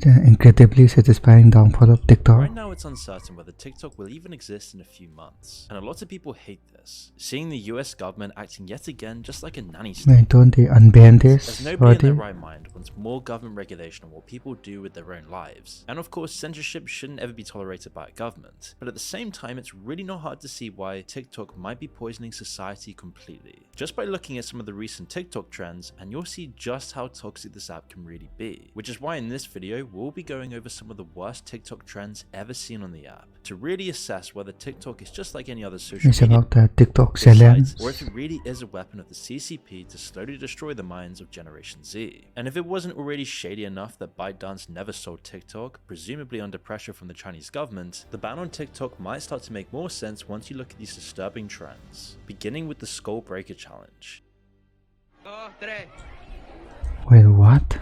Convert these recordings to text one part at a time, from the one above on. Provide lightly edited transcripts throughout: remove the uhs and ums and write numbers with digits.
The incredibly satisfying downfall of TikTok. Right now, it's uncertain whether TikTok will even exist in a few months, and a lot of people hate this, seeing the US government acting yet again just like a nanny state. Why don't they unban As this nobody in their already? right mind wants more government regulation on what people do with their own lives. And of course, censorship shouldn't ever be tolerated by a government, but at the same time, it's really not hard to see why TikTok might be poisoning society completely. Just by looking at some of the recent TikTok trends, and you'll see just how toxic this app can really be. Which is why in this video, we'll be going over some of the worst TikTok trends ever seen on the app, to really assess whether TikTok is just like any other social It's media about the TikTok site, challenge. or if it really is a weapon of the CCP to slowly destroy the minds of Generation Z. And if it wasn't already shady enough that ByteDance never sold TikTok, presumably under pressure from the Chinese government, the ban on TikTok might start to make more sense once you look at these disturbing trends, beginning with the Skull Breaker Challenge. Wait, what?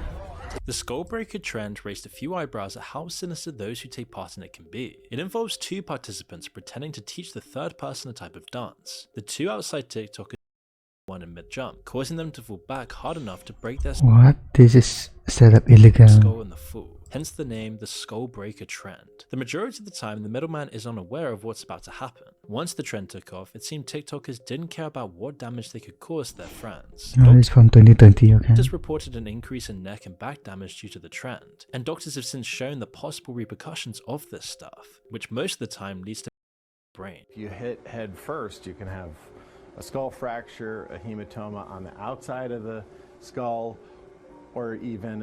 The Skull Breaker trend raised a few eyebrows at how sinister those who take part in it can be. It involves two participants pretending to teach the third person a type of dance. The two outside TikTokers one in mid-jump, causing them to fall back hard enough to break their What? This is set up illegal. skull in the fall, hence the name the Skull Breaker trend. The majority of the time, the middleman is unaware of what's about to happen. Once the trend took off, it seemed TikTokers didn't care about what damage they could cause their friends. No, it's from 2020, okay. Doctors reported an increase in neck and back damage due to the trend, and doctors have since shown the possible repercussions of this stuff, which most of the time leads to brain. If you hit head first, you can have a skull fracture, a hematoma on the outside of the skull, or even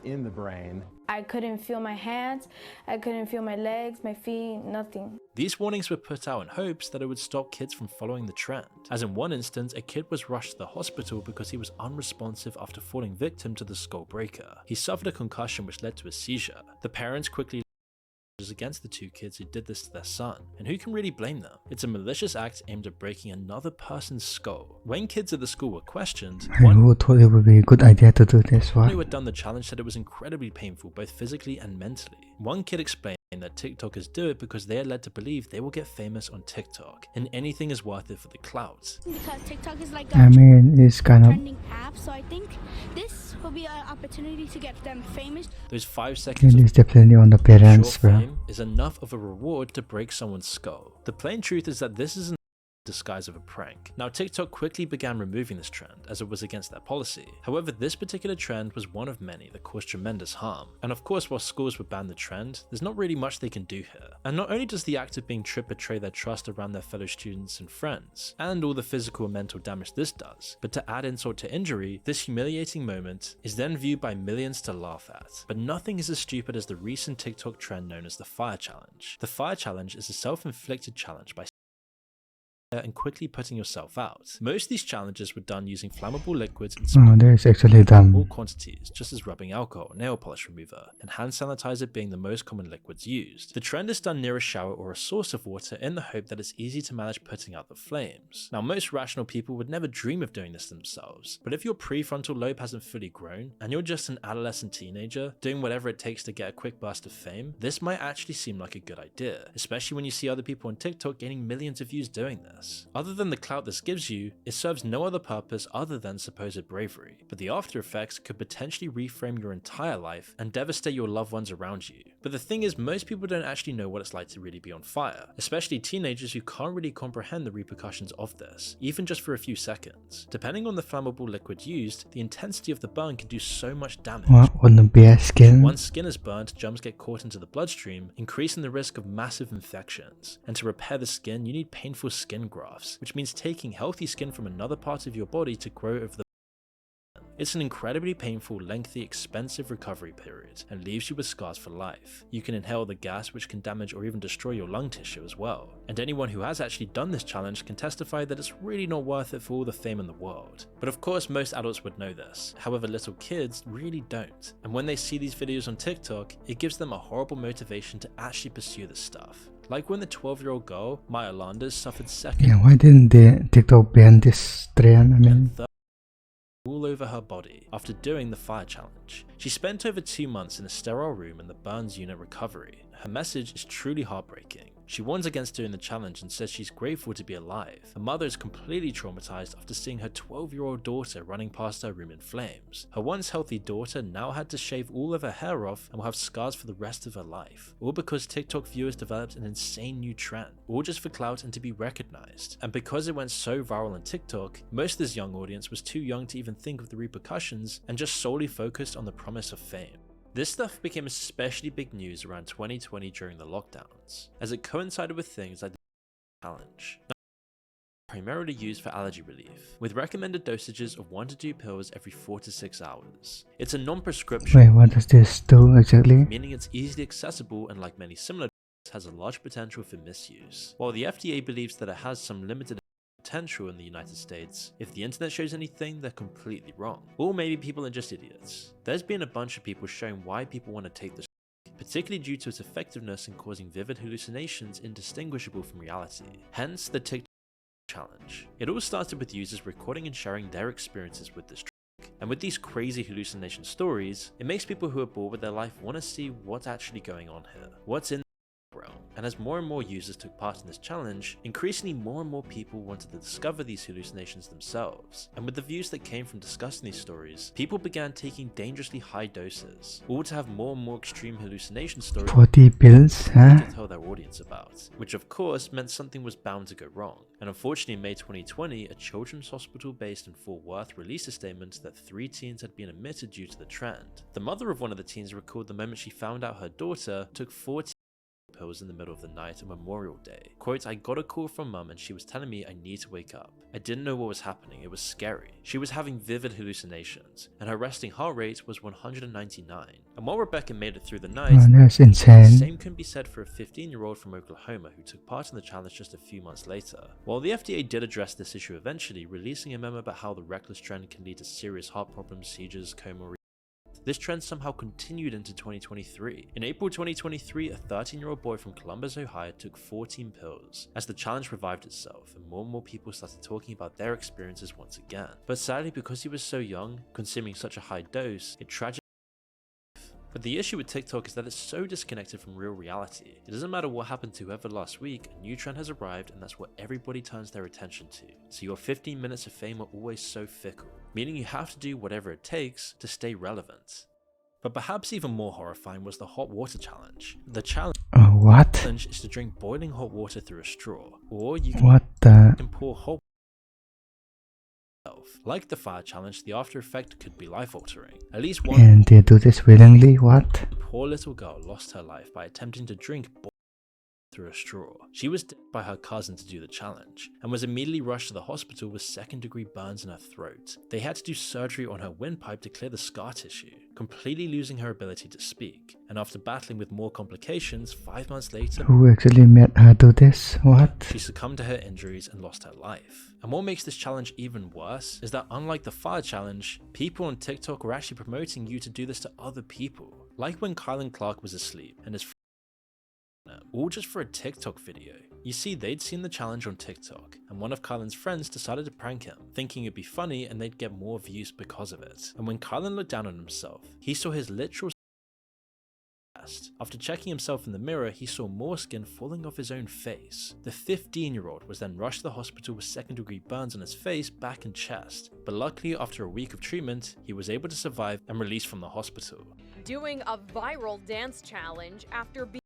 in the brain. I couldn't feel my hands, I couldn't feel my legs, my feet, nothing. These warnings were put out in hopes that it would stop kids from following the trend. As in one instance, a kid was rushed to the hospital because he was unresponsive after falling victim to the Skull Breaker. He suffered a concussion which led to a seizure. The parents quickly against the two kids who did this to their son, and who can really blame them? It's a malicious act aimed at breaking another person's skull. When kids at the school were questioned, And who thought it would be a good idea to do this? who What? had done the challenge said it was incredibly painful both physically and mentally. One kid explained that TikTokers do it because they are led to believe they will get famous on TikTok, and anything is worth it for the clout. Because TikTok is like I a mean, it's kind of... trending app, so I think this will be an opportunity to get them famous. Those 5 seconds It of is definitely on the parents, short bro. fame is enough of a reward to break someone's skull. The plain truth is that this isn't disguise of a prank. Now TikTok quickly began removing this trend as it was against their policy. However, this particular trend was one of many that caused tremendous harm. And of course, while schools would ban the trend, there's not really much they can do here. And not only does the act of being tripped betray their trust around their fellow students and friends, and all the physical and mental damage this does, but to add insult to injury, this humiliating moment is then viewed by millions to laugh at. But nothing is as stupid as the recent TikTok trend known as the Fire Challenge. The Fire Challenge is a self-inflicted challenge by and quickly putting yourself out. Most of these challenges were done using flammable liquids in Oh, that's actually small dumb. quantities, just as rubbing alcohol, nail polish remover, and hand sanitizer being the most common liquids used. The trend is done near a shower or a source of water in the hope that it's easy to manage putting out the flames. Now, most rational people would never dream of doing this themselves, but if your prefrontal lobe hasn't fully grown, and you're just an adolescent teenager, doing whatever it takes to get a quick burst of fame, this might actually seem like a good idea, especially when you see other people on TikTok gaining millions of views doing this. Other than the clout this gives you, it serves no other purpose other than supposed bravery, but the after effects could potentially reframe your entire life and devastate your loved ones around you. But the thing is, most people don't actually know what it's like to really be on fire, especially teenagers who can't really comprehend the repercussions of this, even just for a few seconds. Depending on the flammable liquid used, the intensity of the burn can do so much damage. What? On the bare skin? Once skin is burnt, germs get caught into the bloodstream, increasing the risk of massive infections. And to repair the skin, you need painful skin grafts, which means taking healthy skin from another part of your body to grow over the It's an incredibly painful, lengthy, expensive recovery period and leaves you with scars for life. You can inhale the gas which can damage or even destroy your lung tissue as well. And anyone who has actually done this challenge can testify that it's really not worth it for all the fame in the world. But of course most adults would know this, however little kids really don't. And when they see these videos on TikTok, it gives them a horrible motivation to actually pursue this stuff. Like when the 12-year-old girl, Maya Landers, suffered second Yeah, why didn't they TikTok ban this trend? I mean, all over her body after doing the fire challenge. She spent over 2 months in a sterile room in the burns unit recovery. Her message is truly heartbreaking. She warns against doing the challenge and says she's grateful to be alive. Her mother is completely traumatized after seeing her 12-year-old daughter running past her room in flames. Her once healthy daughter now had to shave all of her hair off and will have scars for the rest of her life, all because TikTok viewers developed an insane new trend, all just for clout and to be recognized. And because it went so viral on TikTok, most of this young audience was too young to even think of the repercussions and just solely focused on the promise of fame. This stuff became especially big news around 2020 during the lockdowns, as it coincided with things like the challenge, primarily used for allergy relief, with recommended dosages of 1 to 2 pills every 4 to 6 hours. It's a non-prescription, Wait, what does this do exactly? meaning it's easily accessible and, like many similar drugs, has a large potential for misuse. While the FDA believes that it has some limited potential in the United States, if the internet shows anything, they're completely wrong. Or maybe people are just idiots. There's been a bunch of people showing why people want to take this, particularly due to its effectiveness in causing vivid hallucinations indistinguishable from reality. Hence the TikTok challenge. It all started with users recording and sharing their experiences with this drug. And with these crazy hallucination stories, it makes people who are bored with their life want to see what's actually going on here. What's in realm. And as more and more users took part in this challenge, increasingly more and more people wanted to discover these hallucinations themselves. And with the views that came from discussing these stories, people began taking dangerously high doses, all to have more and more extreme hallucination stories 40 pills, huh? to tell their audience about, which of course meant something was bound to go wrong. And unfortunately in May 2020, a children's hospital based in Fort Worth released a statement that 3 teens had been admitted due to the trend. The mother of one of the teens recalled the moment she found out her daughter took 14 pills in the middle of the night on Memorial Day. Quote, "I got a call from mum and she was telling me I need to wake up. I didn't know what was happening, it was scary. She was having vivid hallucinations, and her resting heart rate was 199. And while Rebecca made it through the night, Oh, that's the insane. same can be said for a 15-year-old from Oklahoma who took part in the challenge just a few months later. While the FDA did address this issue eventually, releasing a memo about how the reckless trend can lead to serious heart problems, seizures, coma, or this trend somehow continued into 2023. In April 2023, a 13-year-old boy from Columbus, Ohio took 14 pills. As the challenge revived itself, and more people started talking about their experiences once again. But sadly, because he was so young, consuming such a high dose, it tragically. But the issue with TikTok is that it's so disconnected from real reality. It doesn't matter what happened to whoever last week, a new trend has arrived and that's what everybody turns their attention to. So your 15 minutes of fame are always so fickle, meaning you have to do whatever it takes to stay relevant. But perhaps even more horrifying was the hot water challenge. The challenge Oh, what? is to drink boiling hot water through a straw, or you What the? can pour hot water. Like the fire challenge, the after effect could be life-altering. At least one And they do this willingly? What? poor little girl lost her life by attempting to drink through a straw. She was dead by her cousin to do the challenge, and was immediately rushed to the hospital with second-degree burns in her throat. They had to do surgery on her windpipe to clear the scar tissue, completely losing her ability to speak. And after battling with more complications, 5 months later, Who actually made her do this? What? she succumbed to her injuries and lost her life. And what makes this challenge even worse is that unlike the fire challenge, people on TikTok were actually promoting you to do this to other people. Like when Kylan Clark was asleep and his all just for a TikTok video. You see, they'd seen the challenge on TikTok, and one of Kylan's friends decided to prank him, thinking it'd be funny and they'd get more views because of it. And when Kylan looked down on himself, he saw his literal chest. After checking himself in the mirror, he saw more skin falling off his own face. The 15-year-old was then rushed to the hospital with second-degree burns on his face, back and chest. But luckily, after a week of treatment, he was able to survive and released from the hospital. Doing a viral dance challenge after being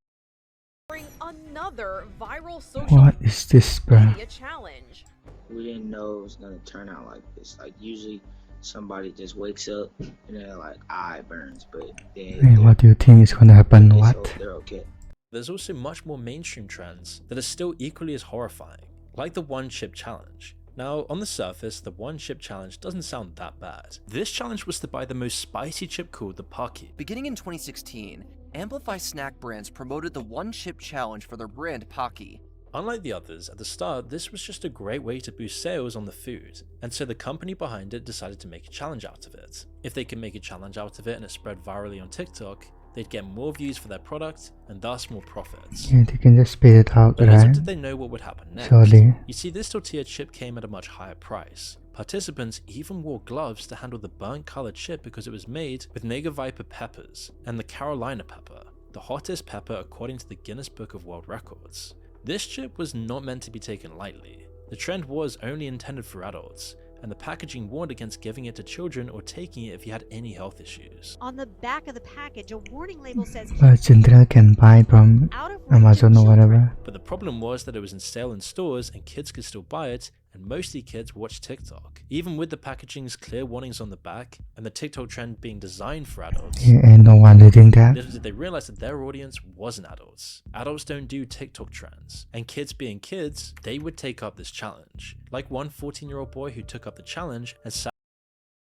another viral social What is this, bruh? media challenge. We didn't know it was gonna turn out like this. Like usually somebody just wakes up and they're like, eye burns, but Hey, what do you think is gonna happen? so What? they're okay. There's also much more mainstream trends that are still equally as horrifying, like the one chip challenge. Now, on the surface, the one chip challenge doesn't sound that bad. This challenge was to buy the most spicy chip called the Pocky. Beginning in 2016, Amplify snack brands promoted the One Chip Challenge for their brand Pocky. Unlike the others, at the start, this was just a great way to boost sales on the food, and so the company behind it decided to make a challenge out of it. If they could make a challenge out of it and it spread virally on TikTok, they'd get more views for their product, and thus more profits. Yeah, they can just spit it out, But little right? did they know what would happen next. Surely. You see, this tortilla chip came at a much higher price. Participants even wore gloves to handle the burnt colored chip because it was made with Nega Viper peppers and the Carolina pepper, the hottest pepper according to the Guinness Book of World Records. This chip was not meant to be taken lightly. The trend was only intended for adults, and the packaging warned against giving it to children or taking it if you had any health issues. On the back of the package, a warning label says But children can buy from out of reach Amazon of or children. whatever. But the problem was that it was in sale in stores and kids could still buy it, and mostly kids watch TikTok. Even with the packaging's clear warnings on the back, and the TikTok trend being designed for adults, And no one reading that. little did they realize that their audience wasn't adults. Adults don't do TikTok trends. And kids being kids, they would take up this challenge. Like one 14-year-old boy who took up the challenge and sat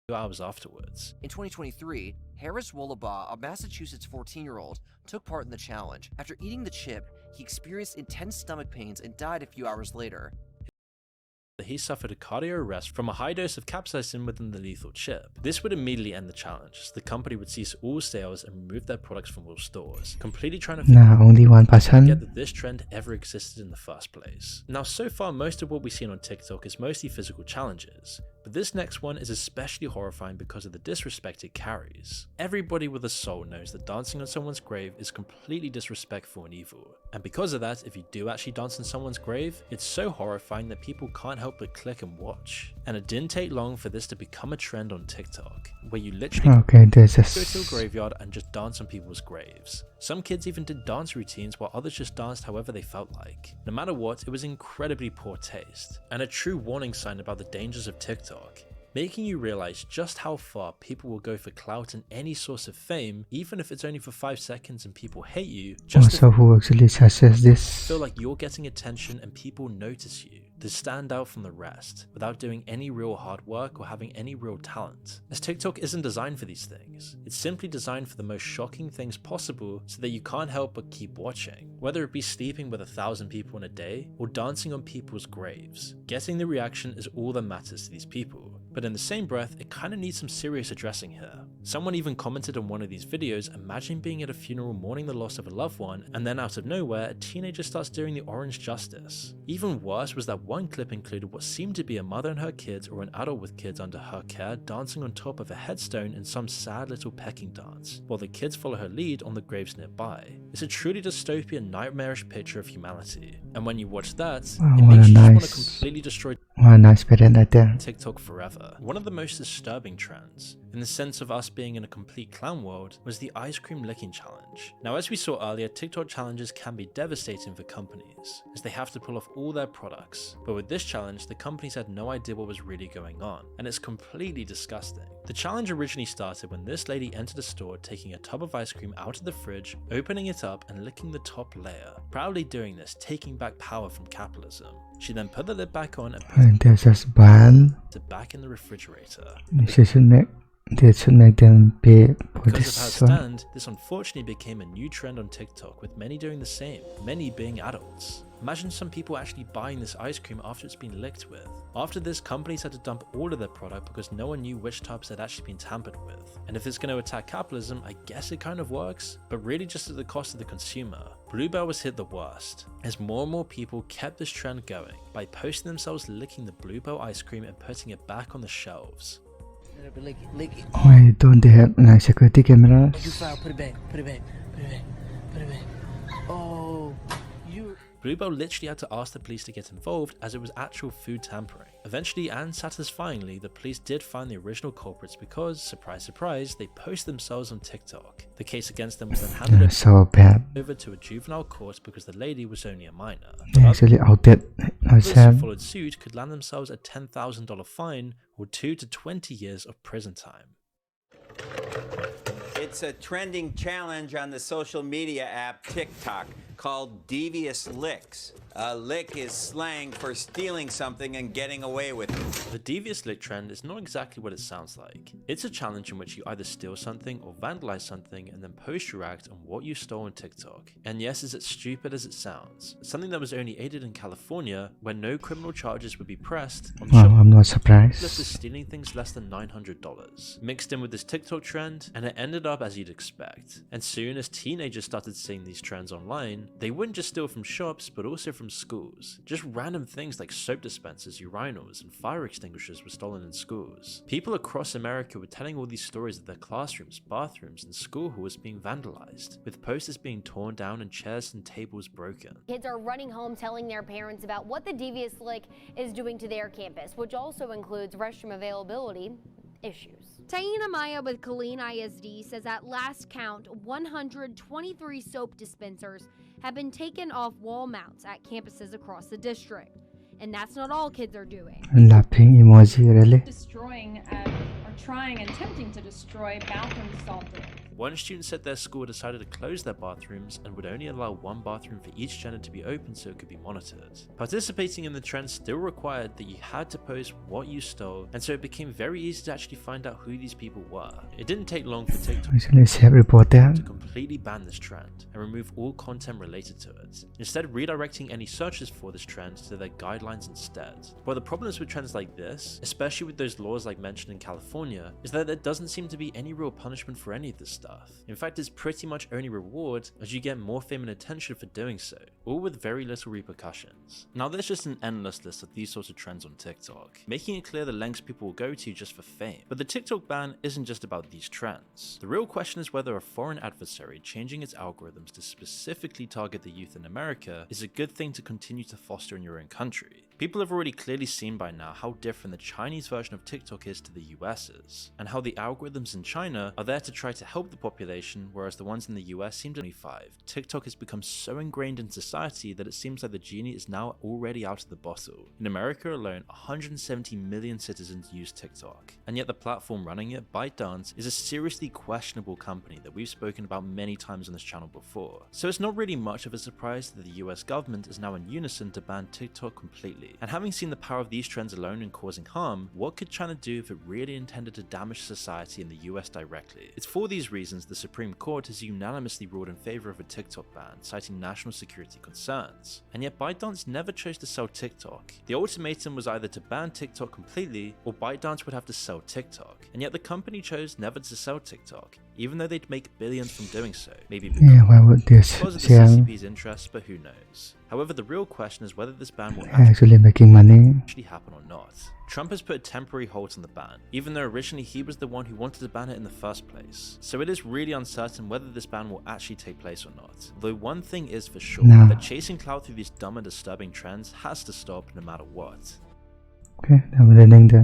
2 hours afterwards. In 2023, Harris Wollabaugh, a Massachusetts 14-year-old, took part in the challenge. After eating the chip, he experienced intense stomach pains and died a few hours later. He suffered a cardio arrest from a high dose of capsaicin within the lethal chip. This would immediately end the challenge, as the company would cease all sales and remove their products from all stores, completely trying to Nah, only one person. forget that this trend ever existed in the first place. Now, so far, most of what we've seen on TikTok is mostly physical challenges, but this next one is especially horrifying because of the disrespect it carries. Everybody with a soul knows that dancing on someone's grave is completely disrespectful and evil, and because of that, if you do actually dance on someone's grave, it's so horrifying that people can't help but click and watch. And it didn't take long for this to become a trend on TikTok, where you literally Okay, this go to a is... graveyard and just dance on people's graves. Some kids even did dance routines while others just danced however they felt like. No matter what, it was incredibly poor taste, and a true warning sign about the dangers of TikTok, making you realize just how far people will go for clout and any source of fame, even if it's only for 5 seconds and people hate you, just to Also, who actually suggests this? feel like you're getting attention and people notice you, to stand out from the rest, without doing any real hard work or having any real talent. As TikTok isn't designed for these things, it's simply designed for the most shocking things possible so that you can't help but keep watching. Whether it be sleeping with 1,000 people in a day, or dancing on people's graves, getting the reaction is all that matters to these people. But in the same breath, it kinda needs some serious addressing here. Someone even commented on one of these videos, imagine being at a funeral mourning the loss of a loved one, and then out of nowhere, a teenager starts doing the orange justice. Even worse was that one clip included what seemed to be a mother and her kids, or an adult with kids under her care, dancing on top of a headstone in some sad little pecking dance, while the kids follow her lead on the graves nearby. It's a truly dystopian, nightmarish picture of humanity. And when you watch that, Wow, it what makes a you just want to nice- completely destroy What a nice parent right there. TikTok forever. One of the most disturbing trends, in the sense of us being in a complete clown world, was the ice cream licking challenge. Now, as we saw earlier, TikTok challenges can be devastating for companies, as they have to pull off all their products. But with this challenge, the companies had no idea what was really going on, and it's completely disgusting. The challenge originally started when this lady entered a store taking a tub of ice cream out of the fridge, opening it up and licking the top layer, proudly doing this, taking back power from capitalism. She then put the lid back on and put And this is bad. it back in the refrigerator. They should make them pay for Because of her this one. stand, this unfortunately became a new trend on TikTok, with many doing the same, many being adults. Imagine some people actually buying this ice cream after it's been licked with. After this, companies had to dump all of their product because no one knew which tubs had actually been tampered with. And if it's going to attack capitalism, I guess it kind of works, but really just at the cost of the consumer. Bluebell was hit the worst, as more and more people kept this trend going by posting themselves licking the Bluebell ice cream and putting it back on the shelves. Lick it. Why don't they have like security cameras? You foul. Put it back. Put it back. Put it back. Put it back. Oh, you. Bluebell literally had to ask the police to get involved, as it was actual food tampering. Eventually and satisfyingly, the police did find the original culprits because, surprise surprise, they posted themselves on TikTok. The case against them was then handed So bad. over to a juvenile court because the lady was only a minor. They actually outed Others who herself. followed suit could land themselves a $10,000 fine or 2 to 20 years of prison time. It's a trending challenge on the social media app TikTok called Devious Licks. A lick is slang for stealing something and getting away with it. The devious lick trend is not exactly what it sounds like. It's a challenge in which you either steal something or vandalize something and then post your act on what you stole on TikTok. And yes, is it stupid as it sounds? Something that was only aided in California, where no criminal charges would be pressed on Wow, I'm not shoplifters surprised. stealing things less than $900. Mixed in with this TikTok trend, and it ended up as you'd expect. And soon as teenagers started seeing these trends online, they wouldn't just steal from shops, but also from schools. Just random things like soap dispensers, urinals, and fire extinguishers were stolen in schools. People across America were telling all these stories of their classrooms, bathrooms, and school halls being vandalized, with posters being torn down and chairs and tables broken. Kids are running home telling their parents about what the Devious Lick is doing to their campus, which also includes restroom availability issues. Taina Maya with Killeen ISD says at last count, 123 soap dispensers have been taken off wall mounts at campuses across the district. And that's not all kids are doing. Laughing emoji, really? Destroying or trying and attempting to destroy bathroom stall doors. One student said their school decided to close their bathrooms and would only allow one bathroom for each gender to be open so it could be monitored. Participating in the trend still required that you had to post what you stole, and so it became very easy to actually find out who these people were. It didn't take long for TikTok to completely ban this trend and remove all content related to it, instead redirecting any searches for this trend to their guidelines instead. But the problems with trends like this, especially with those laws like mentioned in California, is that there doesn't seem to be any real punishment for any of this stuff. In fact, it's pretty much only reward as you get more fame and attention for doing so, all with very little repercussions. Now there's just an endless list of these sorts of trends on TikTok, making it clear the lengths people will go to just for fame. But the TikTok ban isn't just about these trends. The real question is whether a foreign adversary changing its algorithms to specifically target the youth in America is a good thing to continue to foster in your own country. People have already clearly seen by now how different the Chinese version of TikTok is to the US's, and how the algorithms in China are there to try to help the population, whereas the ones in the US seem to be 5. TikTok has become so ingrained in society that it seems like the genie is now already out of the bottle. In America alone, 170 million citizens use TikTok, and yet the platform running it, ByteDance, is a seriously questionable company that we've spoken about many times on this channel before. So it's not really much of a surprise that the US government is now in unison to ban TikTok completely. And having seen the power of these trends alone in causing harm, what could China do if it really intended to damage society in the US directly? It's for these reasons the Supreme Court has unanimously ruled in favor of a TikTok ban, citing national security concerns. And yet ByteDance never chose to sell TikTok. The ultimatum was either to ban TikTok completely, or ByteDance would have to sell TikTok. And yet the company chose never to sell TikTok, even though they'd make billions from doing so. Maybe because of the CCP's interests, but who knows. However, the real question is whether this ban will actually making money happen or not. Trump has put a temporary halt on the ban, even though originally he was the one who wanted to ban it in the first place. So it is really uncertain whether this ban will actually take place or not. Though one thing is for sure, that chasing clout through these dumb and disturbing trends has to stop no matter what. Okay, I'm reading the